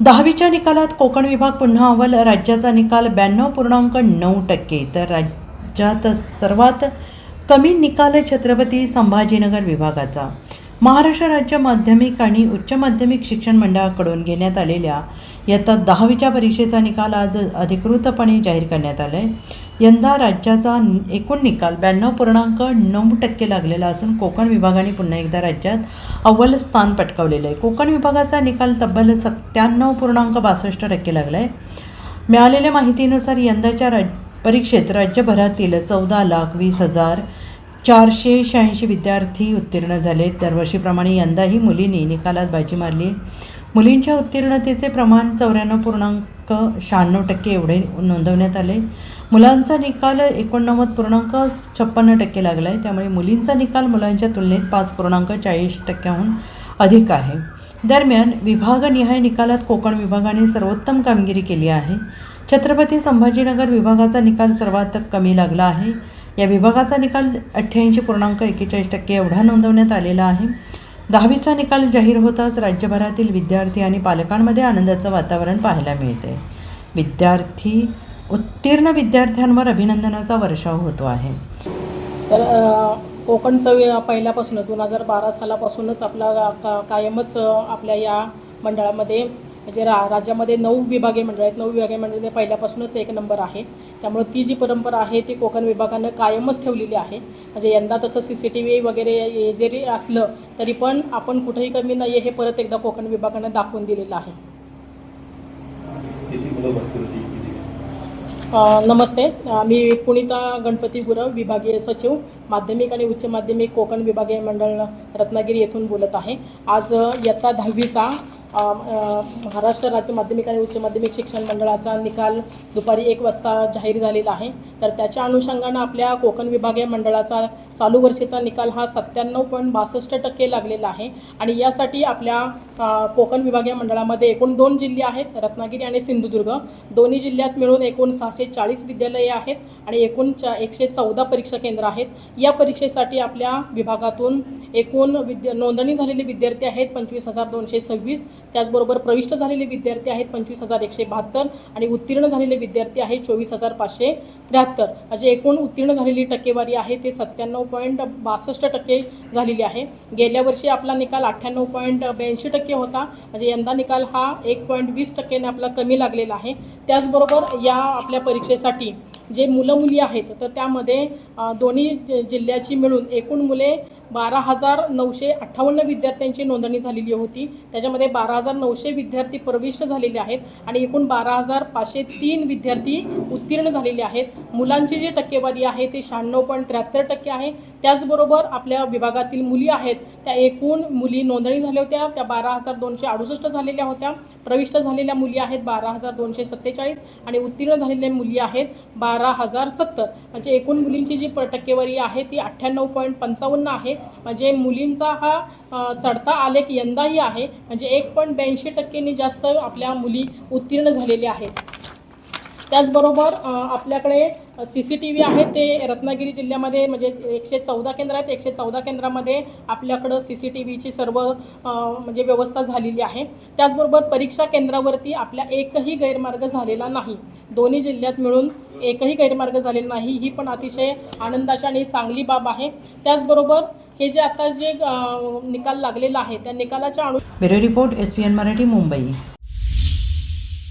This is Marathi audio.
10वीच्या निकालात कोकण विभाग पुन्हा अव्वल. राज्याचा निकाल 92.9%. तर राज्यात सर्वात कमी निकाल छत्रपती संभाजीनगर विभागाचा. महाराष्ट्र राज्य माध्यमिक आणि उच्च माध्यमिक शिक्षण मंडळाकडून घेण्यात आलेल्या इयत्ता 10वीच्या परीक्षेचा निकाल आज अधिकृतपणे जाहीर करण्यात आला आहे. यंदा राज्याचा एकूण निकाल 92.9% लागलेला असून कोकण विभागाने पुन्हा एकदा राज्यात अव्वल स्थान पटकावलेलं आहे. कोकण विभागाचा निकाल तब्बल 97.62% लागला आहे. मिळालेल्या माहितीनुसार यंदाच्या परीक्षेत राज्यभरातील 14,20,486 विद्यार्थी उत्तीर्ण झाले. दरवर्षीप्रमाणे यंदाही मुलींनी निकालात बाजी मारली. मुलींच्या उत्तीर्णतेचे प्रमाण 94.96% एवढे नोंदवण्यात आले. मुलांचा निकाल 89.56% लागला आहे. त्यामुळे मुलींचा निकाल मुलांच्या तुलनेत 5.40%हून अधिक आहे. दरम्यान विभागनिहाय निकालात कोकण विभागाने सर्वोत्तम कामगिरी केली आहे. छत्रपती संभाजीनगर विभागाचा निकाल सर्वात कमी लागला आहे. या विभागाचा निकाल 88.41% एवढा नोंदवण्यात आलेला आहे. 10वीचा निकाल जाहीर होताच राज्यभरातील विद्यार्थी आणि पालकांमध्ये आनंदाचं वातावरण पाहायला मिळते. उत्तीर्ण विद्यार्थ्यांवर अभिनंदनाचा वर्षाव होतो आहे. सर, कोकणचं पहिल्यापासूनच 2012 सालापासूनच आपला कायमच आपल्या या मंडळामध्ये म्हणजे राज्यामध्ये 9 विभागीय मंडळ आहेत. 9 विभागीय मंडळ पहिल्यापासूनच 1 नंबर आहे. त्यामुळे ती जी परंपरा आहे ती कोकण विभागानं कायमच ठेवलेली आहे. म्हणजे यंदा तसं CCTV वगैरे जरी असलं तरी पण आपण कुठेही कमी नाही आहे हे परत एकदा कोकण विभागानं दाखवून दिलेलं आहे. नमस्ते, मी पुनिता गणपती गुरव, विभागीय सचिव, माध्यमिक आणि उच्च माध्यमिक कोकण विभागीय मंडळ रत्नागिरी येथून बोलत आहे. आज इयत्ता 10वीचा महाराष्ट्र राज्य माध्यमिक आणि उच्च माध्यमिक शिक्षण मंडळाचा निकाल दुपारी 1 वाजता जाहीर झालेला आहे. तर त्याच्या अनुषंगानं आपल्या कोकण विभागीय मंडळाचा चालू वर्षीचा निकाल हा 97.62% लागलेला आहे. आणि यासाठी आपल्या कोकण विभागीय मंडळामध्ये एकूण 2 जिल्हे आहेत, रत्नागिरी आणि सिंधुदुर्ग. दोन्ही जिल्ह्यात मिळून एकूण 640 विद्यालये आहेत आणि एकूण 114 परीक्षा केंद्र आहेत. या परीक्षेसाठी आपल्या विभागातून एकूण नोंदणी झालेले विद्यार्थी आहेत 25,226. त्याचबरोबर प्रविष्ट झालेले विद्यार्थी आहेत 25,172 आणि उत्तीर्ण झालेले विद्यार्थी आहेत 24,573. म्हणजे एकूण उत्तीर्ण झालेली टक्केवारी आहे ते 97.62% झालेली आहे. गेल्या वर्षी आपला निकाल 98.82% होता. म्हणजे यंदा निकाल हा 1.20%ने आपला कमी लागलेला आहे. त्याचबरोबर या आपल्या परीक्षेसाठी जे मुलं-मुली आहेत तर त्यामध्ये दोन्ही जिल्ह्याची मिळून एकूण मुले 12,958 विद्यार्थ्यांची नोंदणी झालेली होती. त्याच्यामध्ये 12,900 विद्यार्थी प्रविष्ट झालेले आहेत आणि एकूण 12,503 विद्यार्थी उत्तीर्ण झालेले आहेत. मुलांची जी टक्केवारी आहे ती 96.73% आहे. त्याचबरोबर आपल्या विभागातील मुली आहेत त्या एकूण मुली नोंदणी झाल्या होत्या त्या 12,268 झालेल्या होत्या. प्रविष्ट झालेल्या मुली आहेत 12,247 आणि उत्तीर्ण झालेल्या मुली आहेत 12,070. म्हणजे एकूण मुलींची जी टक्केवारी आहे ती 98.55 आहे. म्हणजे मुलींचा हा चढता आलेख यंदाही आहे. म्हणजे 1.82% जास्त आपल्या मुली उत्तीर्ण झालेल्या आहेत. त्याचबरोबर आपल्याकडे CCTV आहे ते रत्नागिरी जिल्ह्यामध्ये म्हणजे 114 केंद्र आहेत. 114 केंद्रामध्ये आपल्याकडं CCTVची सर्व म्हणजे व्यवस्था झालेली आहे. त्याचबरोबर परीक्षा केंद्रावरती आपल्या एकही गैरमार्ग झालेला नाही. दोन्ही जिल्ह्यात मिळून एकही गैरमार्ग झालेला नाही. ही पण अतिशय आनंदाची आणि चांगली बाब आहे. त्याचबरोबर हे जे आता जे निकाल लागलेला आहे त्या निकालाच्या bureau report SPN Marathi, Mumbai.